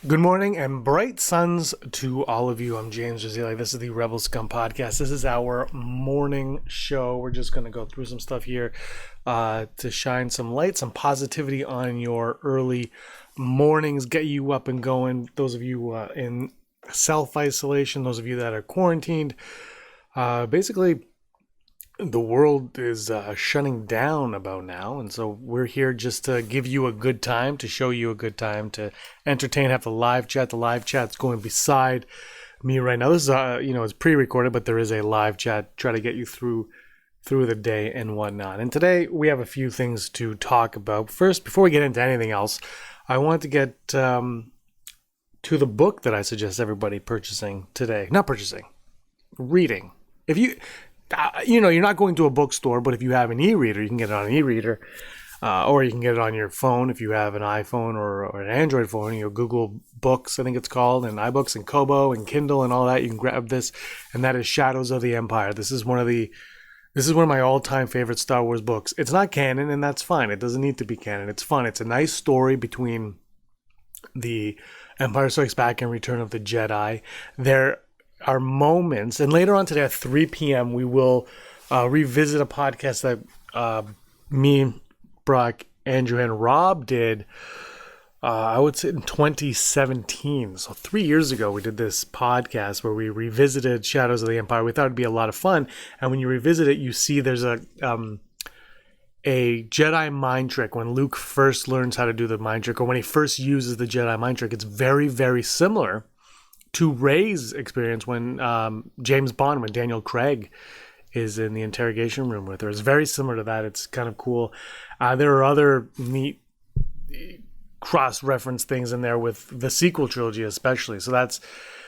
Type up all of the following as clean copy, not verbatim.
Good morning and bright suns to all of you. I'm James Jazili. This is the Rebel Scum podcast. This is our morning show. We're just going to go through some stuff here to shine some light, some positivity on your early mornings, get you up and going. Those of you in self-isolation, those of you that are quarantined, basically the world is shutting down about now, and so we're here just to give you a good time, to show you a good time, to entertain, have the live chat. The live chat's going beside me right now. This is it's pre-recorded, but there is a live chat, try to get you through the day and whatnot. And today we have a few things to talk about. First, before we get into anything else, I want to get to the book that I suggest everybody reading. If you you're not going to a bookstore, but if you have an e-reader, you can get it on an e-reader, or you can get it on your phone if you have an iPhone or an Android phone. Google Books, I think it's called, and iBooks and Kobo and Kindle and all that. You can grab this, and that is Shadows of the Empire. This is one of my all-time favorite Star Wars books. It's not canon, and that's fine. It doesn't need to be canon. It's fun. It's a nice story between the Empire Strikes Back and Return of the Jedi. There are moments, and later on today at 3 p.m. we will revisit a podcast that me, Brock, Andrew, and Rob did, I would say in 2017. So 3 years ago we did this podcast where we revisited Shadows of the Empire. We thought it'd be a lot of fun, and when you revisit it, you see there's a Jedi mind trick. When Luke first learns how to do the mind trick, or when he first uses the Jedi mind trick, it's very, very similar to Rey's experience when James Bond, when Daniel Craig is in the interrogation room with her. It's very similar to that. It's kind of cool. There are other neat cross-reference things in there with the sequel trilogy especially. So that's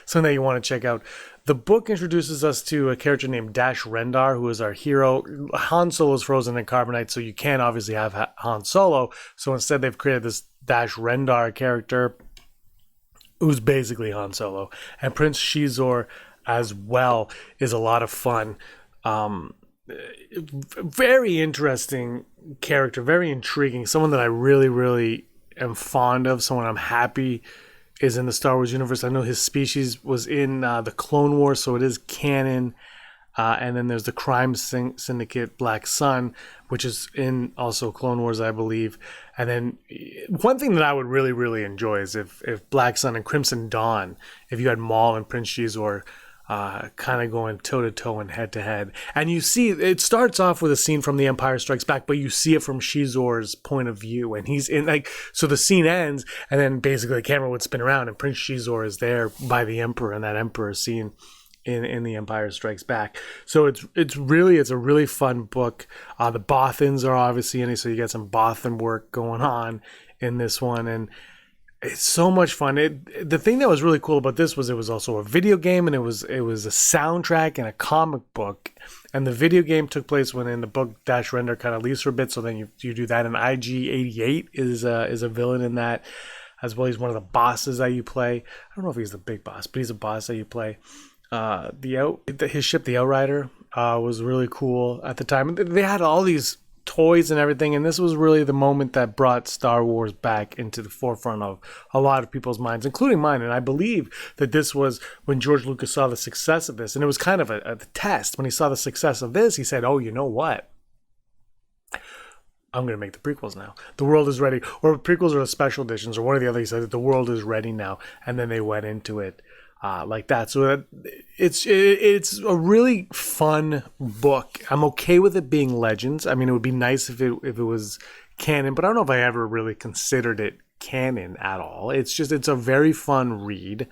something that you want to check out. The book introduces us to a character named Dash Rendar, who is our hero. Han Solo is frozen in carbonite, so you can't obviously have Han Solo. So instead they've created this Dash Rendar character who's basically Han Solo. And Prince Shizor as well is a lot of fun. Very interesting character, very intriguing. Someone that I really, really am fond of, someone I'm happy is in the Star Wars universe. I know his species was in the Clone Wars, so it is canon. And then there's the Crime Syndicate Black Sun, which is in also Clone Wars, I believe. And then one thing that I would really, really enjoy is if Black Sun and Crimson Dawn, if you had Maul and Prince Shizor kind of going toe-to-toe and head-to-head. And you see, it starts off with a scene from The Empire Strikes Back, but you see it from Shizor's point of view. And he's in, so the scene ends, and then basically the camera would spin around, and Prince Shizor is there by the Emperor, and that Emperor is seen in The Empire Strikes Back. So it's a really fun book. The Bothans are obviously in it, so you get some Bothan work going on in this one, and it's so much fun. The thing that was really cool about this was it was also a video game, and it was a soundtrack and a comic book. And the video game took place when in the book Dash Rendar kind of leaves for a bit, so then you do that. And IG-88 is a villain in that as well. He's one of the bosses that you play. I don't know if he's the big boss, but he's a boss that you play. His ship, the Outrider, was really cool at the time. They had all these toys and everything, and this was really the moment that brought Star Wars back into the forefront of a lot of people's minds, including mine. And I believe that this was when George Lucas saw the success of this, and it was kind of a test. When he saw the success of this, he said, "Oh, you know what? I'm going to make the prequels now. The world is ready." Or prequels or the special editions, or one or the other. He said that the world is ready now, and then they went into it like that. So it's a really fun book. I'm okay with it being Legends. I mean, it would be nice if it was canon, but I don't know if I ever really considered it canon at all. It's a very fun read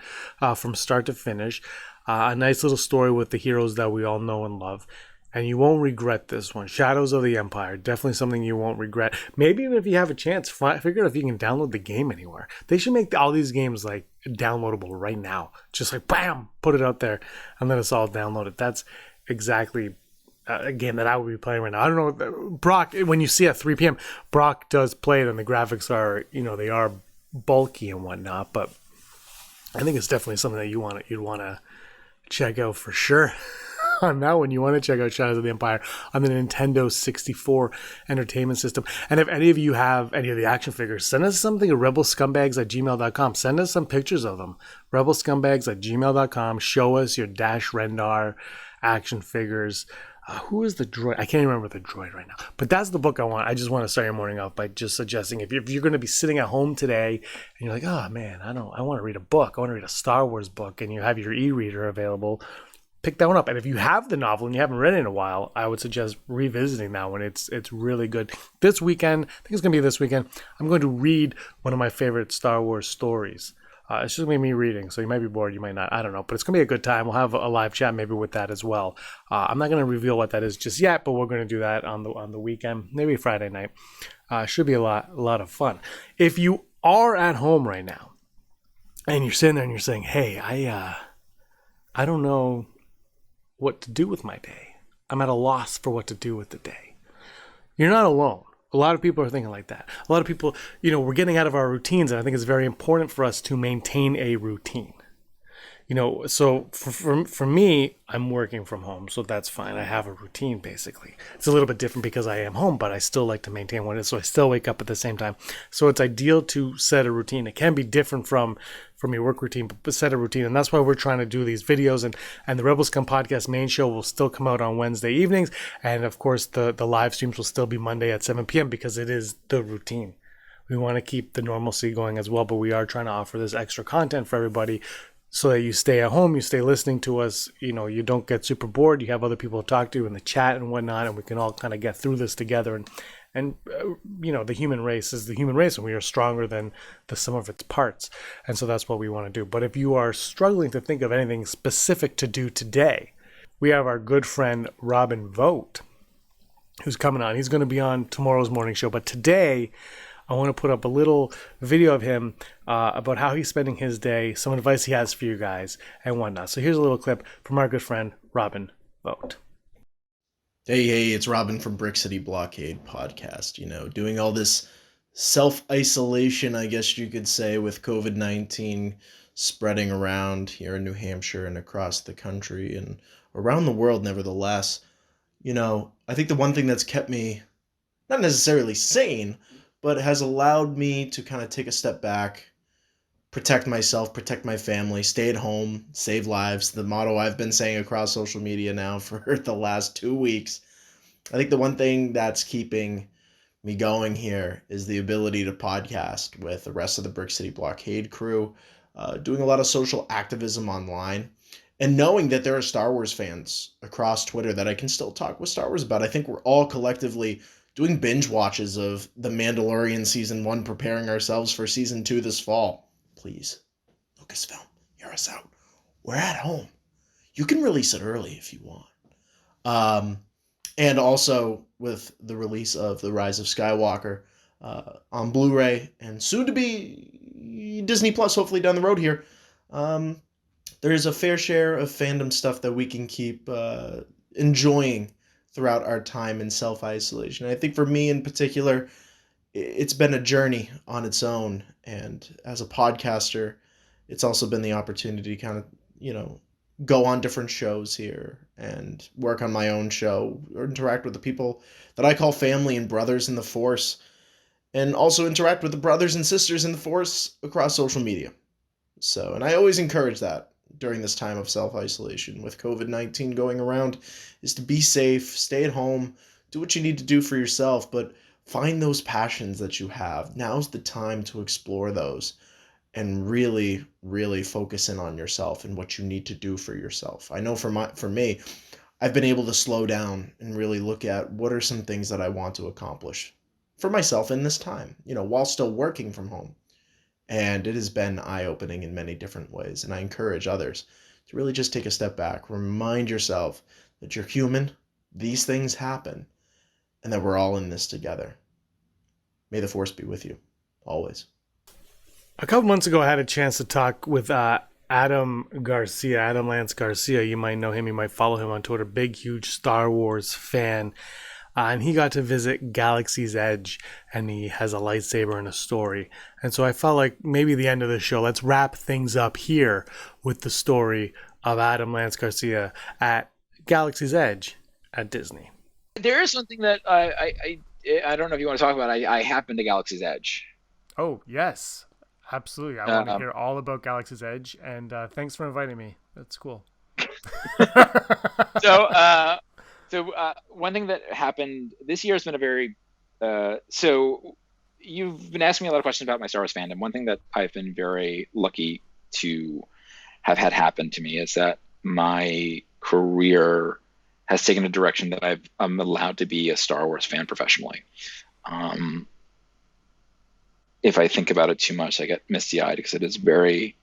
from start to finish. A nice little story with the heroes that we all know and love. And you won't regret this one. Shadows of the Empire. Definitely something you won't regret. Maybe even if you have a chance, figure out if you can download the game anywhere. They should make all these games like downloadable right now. Just like, bam, put it out there and let us all download it. That's exactly a game that I would be playing right now. I don't know. Brock, when you see at 3 p.m., Brock does play it and the graphics are, they are bulky and whatnot. But I think it's definitely something that you'd want to check out for sure. on that one, you want to check out Shadows of the Empire on the Nintendo 64 entertainment system. And if any of you have any of the action figures, send us something at rebelscumbags@gmail.com. Send us some pictures of them. rebelscumbags@gmail.com. Show us your Dash Rendar action figures. Who is the droid? I can't even remember the droid right now. But that's the book I want. I just want to start your morning off by just suggesting if you're going to be sitting at home today and you're like, oh man, I want to read a book. I want to read a Star Wars book, and you have your e-reader available, pick that one up. And if you have the novel and you haven't read it in a while, I would suggest revisiting that one. It's really good. This weekend, I think it's going to be this weekend, I'm going to read one of my favorite Star Wars stories. It's just going to be me reading, so you might be bored, you might not, I don't know. But it's going to be a good time. We'll have a live chat maybe with that as well. I'm not going to reveal what that is just yet, but we're going to do that on the weekend, maybe Friday night. Should be a lot of fun. If you are at home right now, and you're sitting there and you're saying, hey, I don't know what to do with my day. I'm at a loss for what to do with the day. You're not alone. A lot of people are thinking like that. A lot of people, we're getting out of our routines, and I think it's very important for us to maintain a routine. So for me, I'm working from home, so that's fine. I have a routine, basically. It's a little bit different because I am home, but I still like to maintain one, so I still wake up at the same time. So it's ideal to set a routine. It can be different from your work routine, but set a routine, and that's why we're trying to do these videos. And the Rebel Scum podcast main show will still come out on Wednesday evenings, and of course the live streams will still be Monday at 7 p.m. because it is the routine. We want to keep the normalcy going as well, but we are trying to offer this extra content for everybody, so that you stay at home, you stay listening to us, you don't get super bored, you have other people to talk to in the chat and whatnot, and we can all kind of get through this together. And the human race is the human race, and we are stronger than the sum of its parts. And so that's what we want to do. But if you are struggling to think of anything specific to do today, we have our good friend Robin Vogt, who's coming on. He's going to be on tomorrow's morning show. But today, I want to put up a little video of him about how he's spending his day, some advice he has for you guys, and whatnot. So here's a little clip from our good friend, Robin Vogt. Hey, it's Robin from Brick City Blockade podcast. Doing all this self-isolation, I guess you could say, with COVID-19 spreading around here in New Hampshire and across the country and around the world, nevertheless. I think the one thing that's kept me not necessarily sane, but has allowed me to kind of take a step back, protect myself, protect my family, stay at home, save lives, the motto I've been saying across social media now for the last 2 weeks. I think the one thing that's keeping me going here is the ability to podcast with the rest of the Brick City Blockade crew, doing a lot of social activism online, and knowing that there are Star Wars fans across Twitter that I can still talk with Star Wars about. I think we're all collectively doing binge watches of The Mandalorian Season 1, preparing ourselves for Season 2 this fall. Please, Lucasfilm, hear us out. We're at home. You can release it early if you want. And also with the release of The Rise of Skywalker on Blu-ray and soon to be Disney Plus, hopefully down the road here, there's a fair share of fandom stuff that we can keep enjoying throughout our time in self-isolation. I think for me in particular, it's been a journey on its own. And as a podcaster, it's also been the opportunity to kind of, go on different shows here and work on my own show or interact with the people that I call family and brothers in the Force, and also interact with the brothers and sisters in the Force across social media. And I always encourage that during this time of self-isolation with COVID-19 going around, is to be safe, stay at home, do what you need to do for yourself, but find those passions that you have. Now's the time to explore those and really, really focus in on yourself and what you need to do for yourself. I know for me, I've been able to slow down and really look at what are some things that I want to accomplish for myself in this time, while still working from home. And it has been eye-opening in many different ways. And I encourage others to really just take a step back. Remind yourself that you're human, these things happen, and that we're all in this together. May the Force be with you, always. A couple months ago, I had a chance to talk with Adam Lance Garcia. You might know him. You might follow him on Twitter. Big, huge Star Wars fan. And he got to visit Galaxy's Edge, and he has a lightsaber and a story. And so I felt like maybe the end of the show, let's wrap things up here with the story of Adam Lance Garcia at Galaxy's Edge at Disney. There is something that I don't know if you want to talk about. I have been to Galaxy's Edge. Oh, yes. Absolutely. I want to Um, hear all about Galaxy's Edge, and thanks for inviting me. That's cool. so one thing that happened this year has been a very so you've been asking me a lot of questions about my Star Wars fandom. One thing that I've been very lucky to have had happen to me is that my career has taken a direction that I'm allowed to be a Star Wars fan professionally. Um, if I think about it too much, I get misty-eyed because it is very.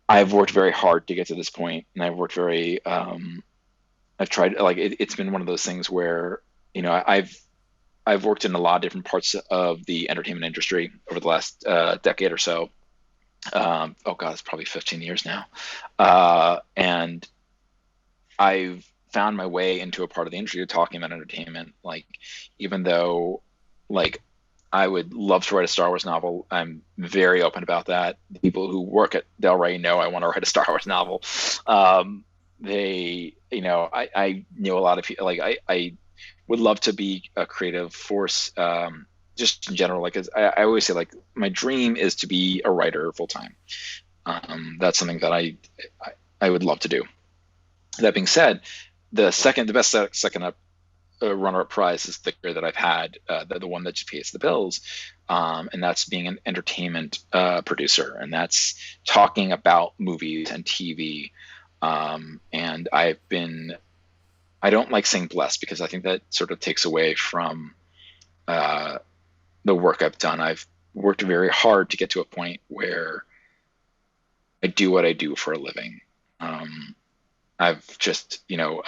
I've worked very hard to get to this point, and I've worked very. I've tried like it's been one of those things where I've worked in a lot of different parts of the entertainment industry over the last decade or so. Oh God, it's probably 15 years now, and I've found my way into a part of the industry talking about entertainment. Like, even though, like, I would love to write a Star Wars novel, I'm very open about that. The people who work at Del Rey know I want to write a Star Wars novel. I know a lot of people. Like, I would love to be a creative force, just in general. Like, I always say, like, my dream is to be a writer full time. That's something that I would love to do. That being said, the best second up runner-up prize is the career that I've had, the one that just pays the bills, and that's being an entertainment producer, and that's talking about movies and TV. And I don't like saying blessed because I think that sort of takes away from the work I've done. I've worked very hard to get to a point where I do what I do for a living. I've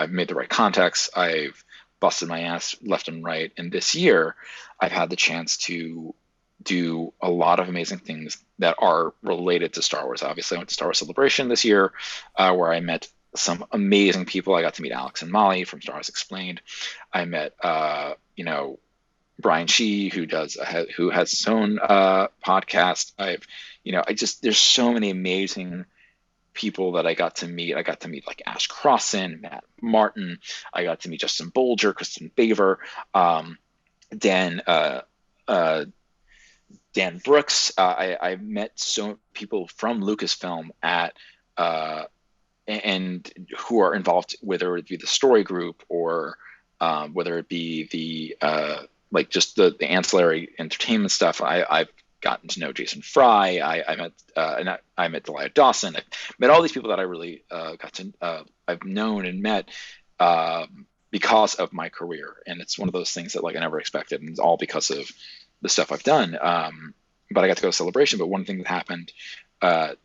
made the right contacts. I've busted my ass left and right. And this year, I've had the chance to do a lot of amazing things that are related to Star Wars. Obviously, I went to Star Wars Celebration this year, where I met some amazing people. I got to meet Alex and Molly from Star Wars Explained. I met, Brian Shee, who has his own podcast. There's so many amazing people that I got to meet. I got to meet like Ash Crossan, Matt Martin. I got to meet Justin Bolger, Kristen Baver, Dan Brooks. I met so people from Lucasfilm and who are involved, whether it be the story group or whether it be the like just the ancillary entertainment stuff. I've gotten to know Jason Fry. I met Delia Dawson. I met all these people that I really I've known and met because of my career. And it's one of those things that like I never expected, and it's all because of the stuff I've done. But I got to go to Celebration. But one thing that happened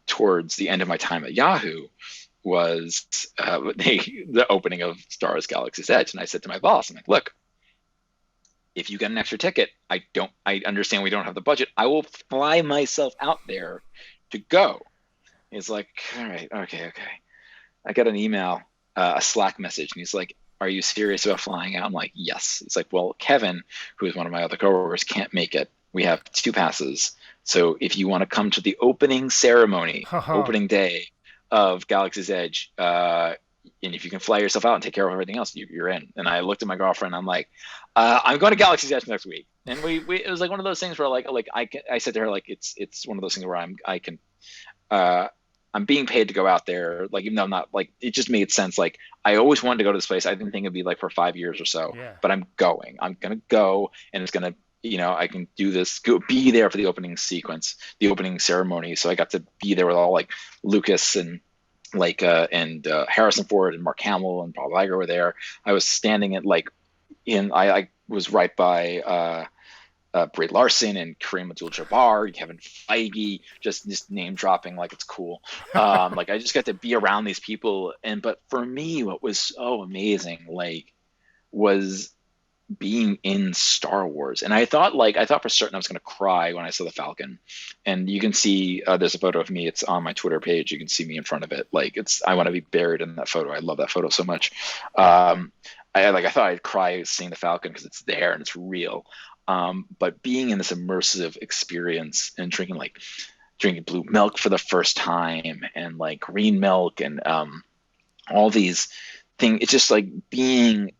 towards the end of my time at Yahoo was the opening of Star Wars Galaxy's Edge. And I said to my boss, I'm like, look, if you get an extra ticket, I understand we don't have the budget. I will fly myself out there to go. He's like, all right, okay. I got an email, a Slack message, and he's like, are you serious about flying out? I'm like, yes. It's like, well, Kevin, who is one of my other coworkers, can't make it. We have 2 passes. So if you want to come to the opening ceremony, opening day of Galaxy's Edge, and if you can fly yourself out and take care of everything else, you're in. And I looked at my girlfriend. I'm like, I'm going to Galaxy's Edge next week. And we it was like one of those things where I said to her, like, it's one of those things where I'm being paid to go out there. Like, even though I'm not, like, it just made sense. Like, I always wanted to go to this place. I didn't think it'd be like for 5 years or so, but I'm going. I'm going to go, and it's going to, I can do this, be there for the opening sequence, the opening ceremony. So I got to be there with all like Lucas and Harrison Ford and Mark Hamill and Bob Iger were there. I was standing at I was right by Brie Larson and Kareem Abdul-Jabbar, Kevin Feige, just name dropping like it's cool. Like, I just got to be around these people. But for me, what was so amazing, was being in Star Wars. And I thought for certain I was going to cry when I saw the Falcon. And you can see, there's a photo of me. It's on my Twitter page. You can see me in front of it. I want to be buried in that photo. I love that photo so much. I thought I'd cry seeing the Falcon because it's there and it's real. But being in this immersive experience and drinking drinking blue milk for the first time, and like green milk, and all these things. It's just like being,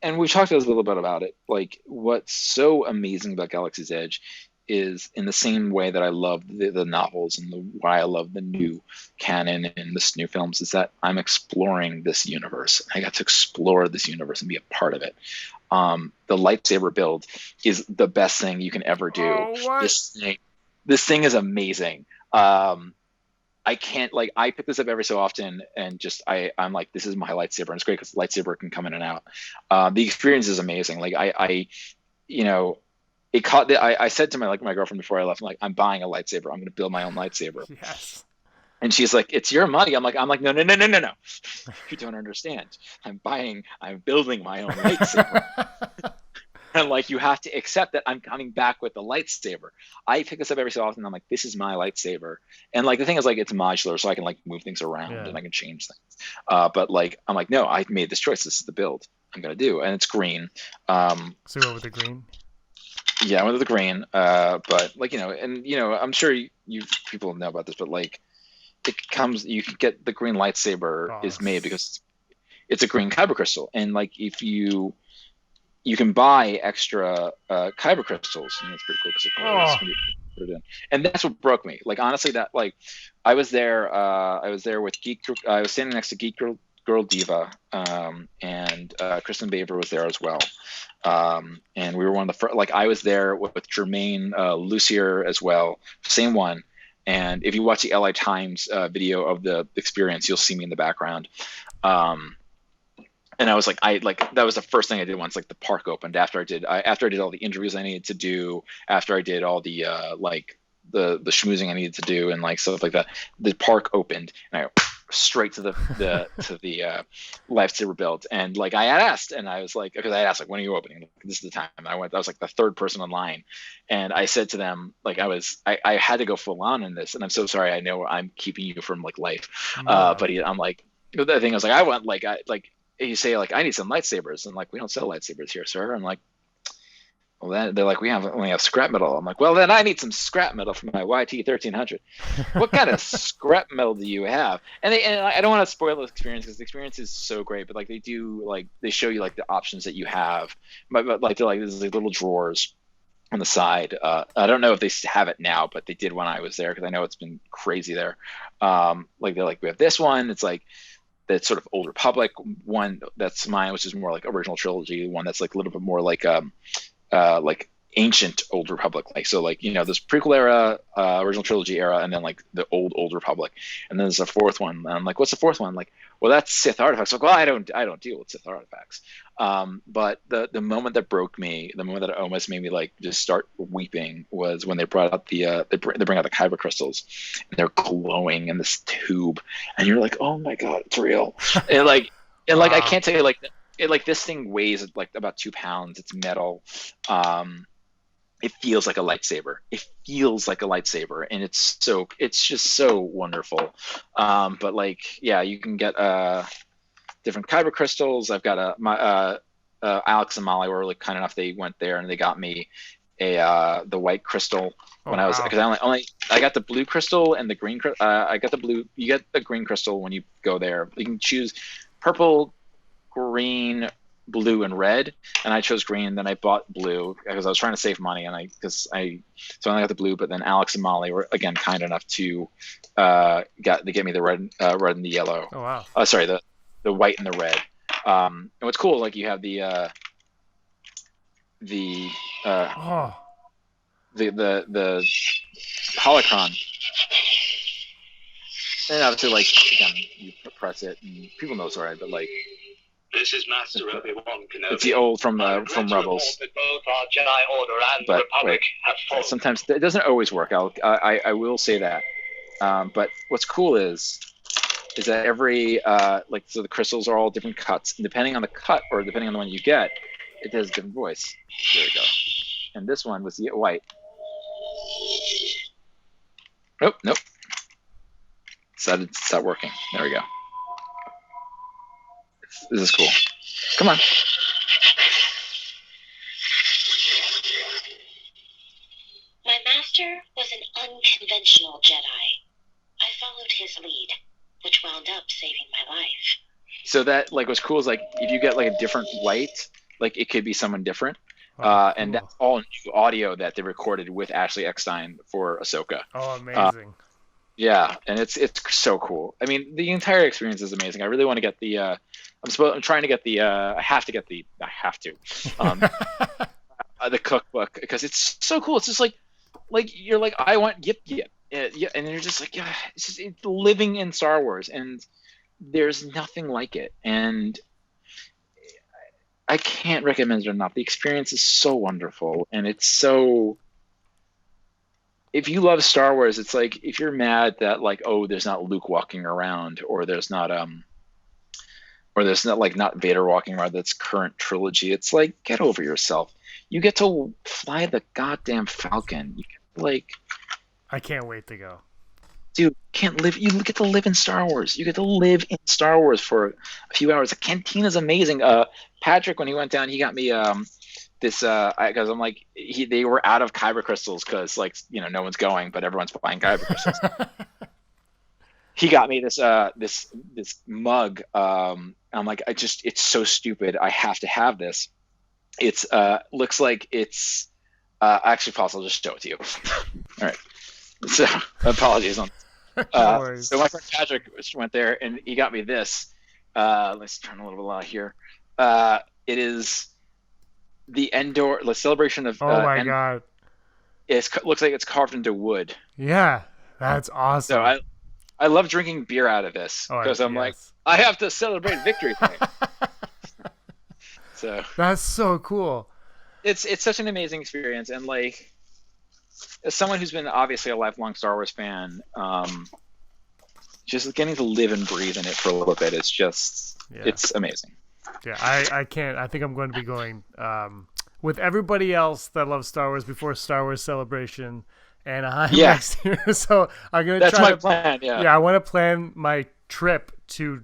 and we talked a little bit about it. Like, what's so amazing about Galaxy's Edge is, in the same way that I love the novels and why I love the new canon and the new films, is that I'm exploring this universe. I got to explore this universe and be a part of it. The lightsaber build is the best thing you can ever do. Oh, what? This thing is amazing. I can't, like, I pick this up every so often, and just I'm like, this is my lightsaber, and it's great because the lightsaber can come in and out. The experience is amazing. Like, I you know, it caught I said to my girlfriend before I left, I'm like, I'm buying a lightsaber. I'm going to build my own lightsaber. Yes. And she's like, it's your money. I'm like, no. You don't understand. I'm building my own lightsaber. And like, you have to accept that I'm coming back with the lightsaber. I pick this up every so often. I'm like, this is my lightsaber. And like, the thing is, like, it's modular, so I can like move things around and I can change things. But like, I'm like, no, I made this choice. This is the build I'm going to do. And it's green. So you went with the green? Yeah, I went with the green. But like, I'm sure you people know about this, but like, you can get the green lightsaber is made because it's a green kyber crystal. And like, if you can buy extra kyber crystals, and that's pretty cool because put it in. And that's what broke me. Like, honestly, that, like, I was there with I was standing next to Geek Girl Diva, and Kristen Baver was there as well. And we were one of the first, like, I was there with Jermaine Lucier as well, same one. And if you watch the LA Times video of the experience, you'll see me in the background. And I was like, that was the first thing I did once, like, the park opened, after I did all the interviews I needed to do, after I did all the the schmoozing I needed to do and like stuff like that. The park opened, and I went straight to the lightsaber build. And like, I had asked, and I was like, because I asked, like, when are you opening? This is the time. And I was like the third person online, and I said to them, like, I had to go full on in this, and I'm so sorry. I know I'm keeping you from like life, but I'm like, the thing is, like, I want, like, you say, like, I need some lightsabers, and like, we don't sell lightsabers here, sir. I'm like, well, then they're like, we only have scrap metal. I'm like, well, then I need some scrap metal for my YT 1300. What kind of scrap metal do you have? And I don't want to spoil the experience, because the experience is so great, but like, they show you like the options that you have, but like, they're like, there's like little drawers on the side. I don't know if they have it now, but they did when I was there, because I know it's been crazy there. Like, they're like, we have this one. It's like, that sort of Old Republic one, that's mine, which is more like original trilogy. One that's like a little bit more like ancient Old Republic, like, so like, this prequel era, original trilogy era, and then like the old Republic. And then there's a fourth one, and I'm like, what's the fourth one? Like, well, that's Sith artifacts. Like, well, I don't deal with Sith artifacts. But the moment that broke me, the moment that almost made me like just start weeping, was when they brought out they bring out the kyber crystals, and they're glowing in this tube, and you're like, oh my god, it's real. And like, I can't tell you, like, this thing weighs like about 2 pounds. It's metal. It feels like a lightsaber. And it's just so wonderful. But like, yeah, you can get different kyber crystals. I've got Alex and Molly were like kind enough. They went there and they got me the white crystal when I was, because I got the blue crystal and the green. I got the blue. You get the green crystal when you go there. You can choose purple, green, blue, and red, and I chose green. Then I bought blue because I was trying to save money, and so I only got the blue. But then Alex and Molly were again kind enough to get me the red and the yellow. Oh wow! Sorry, the white and the red. And what's cool is like you have the holocron, and obviously like again you press it and people know it's alright, but like. This is Master Obi-Wan Kenobi. It's the old from Rebels. But wait, sometimes it doesn't always work. I will say that. But what's cool is that every so the crystals are all different cuts, and depending on the cut or depending on the one you get, it has a different voice. There we go. And this one was the white. Nope. Stopped working. There we go. This is cool. Come on. My master was an unconventional Jedi. I followed his lead, which wound up saving my life. So that like what's cool is like if you get like a different light, like it could be someone different. And cool. that's all new audio that they recorded with Ashley Eckstein for Ahsoka. Oh, amazing. Yeah, and it's so cool. I mean, the entire experience is amazing. I really want to get the. I'm trying to get the. I have to. The cookbook because it's so cool. It's just like you're like I want yip, yeah, and you're just like yeah, it's living in Star Wars, and there's nothing like it, and I can't recommend it enough. The experience is so wonderful, and it's so. If you love Star Wars, it's like if you're mad that like there's not Luke walking around, or there's not not Vader walking around. That's current trilogy. It's like get over yourself. You get to fly the goddamn Falcon. You get, like, I can't wait to go. Dude, you get to live in Star Wars. You get to live in Star Wars for a few hours. The cantina's amazing. Patrick, when he went down, he got me this because I'm like they were out of kyber crystals because like no one's going, but everyone's buying kyber crystals. He got me this this mug. I'm like it's so stupid. I have to have this. It's looks like it's actually possible. I'll just show it to you. All right. So apologies on. So my friend Patrick went there and he got me this. Let's turn a little bit loud here. It is the Endor, the celebration of. Oh my god! It looks like it's carved into wood. Yeah, that's awesome. So I love drinking beer out of this because I'm like I have to celebrate victory. So that's so cool. It's such an amazing experience, and like as someone who's been obviously a lifelong Star Wars fan, just getting to live and breathe in it for a little bit, it's amazing. Yeah, I can't. I think I'm going to be going with everybody else that loves Star Wars before Star Wars Celebration, and I'm next year. So I'm gonna. That's my plan. Yeah, I want to plan my trip to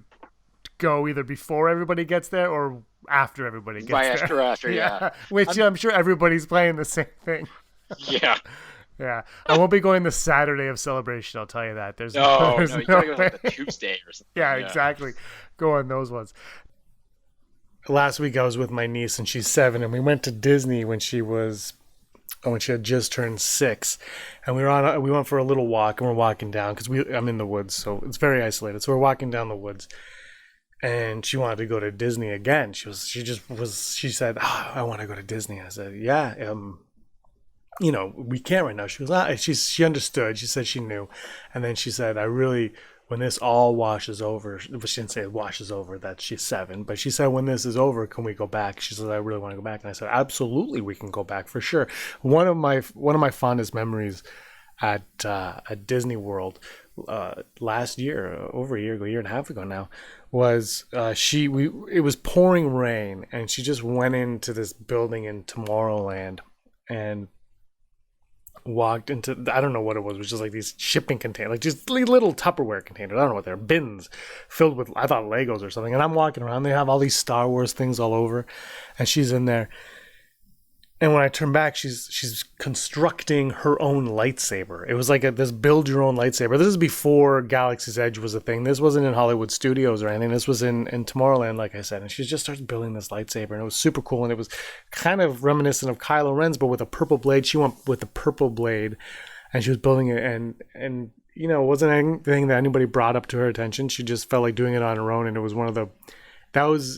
go either before everybody gets there or after everybody gets there. After, yeah. Which I'm sure everybody's playing the same thing. Yeah. Yeah, I won't be going the Saturday of Celebration. I'll tell you that. There's you gotta go like the Tuesday or something. Yeah, exactly. Go on those ones. Last week I was with my niece and she's 7, and we went to Disney when she had just turned 6, and we went for a little walk, and we're walking down because I'm in the woods, so it's very isolated. So we're walking down the woods, and she wanted to go to Disney again. She said, I want to go to Disney. I said, yeah, we can't right now. She goes, she understood. She said she knew. And then she said, when this all washes over, but she didn't say it washes over, that she's 7, but she said, when this is over, can we go back? She said, I really want to go back. And I said, absolutely, we can go back for sure. One of my fondest memories at Disney World last year, over a year and a half ago now, was it was pouring rain, and she just went into this building in Tomorrowland and walked into, I don't know what it was just like these shipping containers, like just little Tupperware containers. I don't know what they're, bins filled with, I thought Legos or something. And I'm walking around, they have all these Star Wars things all over, and she's in there. And when I turn back, she's constructing her own lightsaber. It was like this build your own lightsaber. This is before Galaxy's Edge was a thing. This wasn't in Hollywood Studios or anything. This was in Tomorrowland, like I said. And she just starts building this lightsaber, and it was super cool. And it was kind of reminiscent of Kylo Ren's, but with a purple blade. She went with the purple blade, and she was building it. And it wasn't anything that anybody brought up to her attention. She just felt like doing it on her own, and it was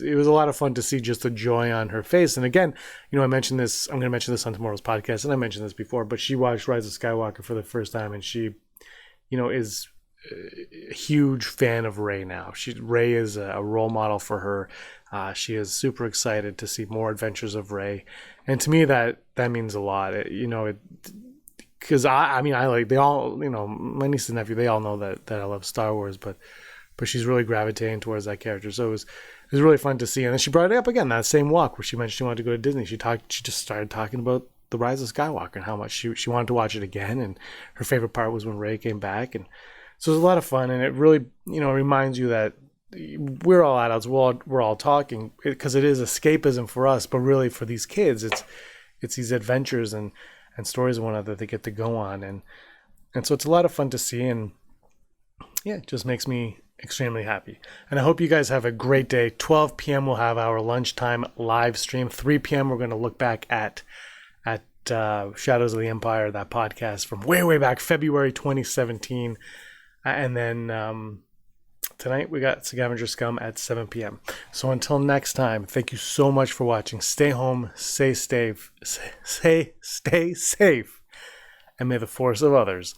it was a lot of fun to see just the joy on her face. And again, I mentioned this, I'm going to mention this on tomorrow's podcast, and I mentioned this before, but she watched Rise of Skywalker for the first time, and she, is a huge fan of Rey now. Rey is a role model for her. She is super excited to see more adventures of Rey. And to me, that means a lot. Because I like, they all, my niece and nephew, they all know that I love Star Wars, but she's really gravitating towards that character. So it was really fun to see. And then she brought it up again, that same walk where she mentioned she wanted to go to Disney. She just started talking about The Rise of Skywalker and how much she wanted to watch it again. And her favorite part was when Rey came back. And so it was a lot of fun. And it really, reminds you that we're all adults. We're all talking because it is escapism for us. But really for these kids, it's these adventures and stories and whatnot that they get to go on. And so it's a lot of fun to see, and yeah, it just makes me extremely happy. And I hope you guys have a great day. 12 p.m. we'll have our lunchtime live stream. 3 p.m. we're going to look back at Shadows of the Empire, that podcast from way back, February 2017. And then tonight we got Scavenger Scum at 7 p.m. So until next time, thank you so much for watching. Stay home, stay safe, and may the force of others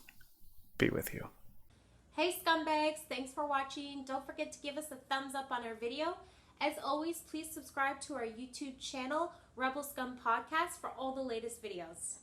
be with you. Hey scumbags, thanks for watching. Don't forget to give us a thumbs up on our video. As always, please subscribe to our YouTube channel, Rebel Scum Podcast, for all the latest videos.